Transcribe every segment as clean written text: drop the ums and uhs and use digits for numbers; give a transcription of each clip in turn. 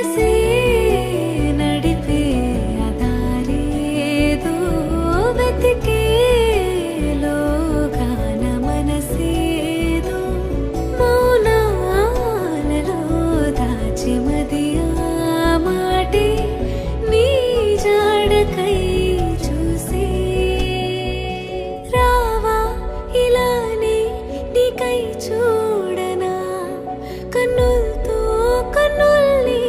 మనసే నడిపే అదారేదో వెతికేలోగాన మనసేదో మౌనాలలో దాచి మదియా మాటే నీ జాడకై చూసే రావా ఇలానే నీకై చూడనా కన్నులతో కన్నుల్ని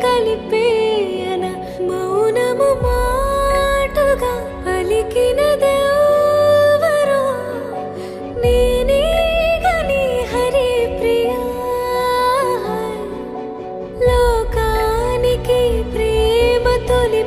కలిపేయన మౌనము మాటుగా పలికినదెవరో నేనే గని హరి ప్రియా లోకానికి ప్రేమ తొలి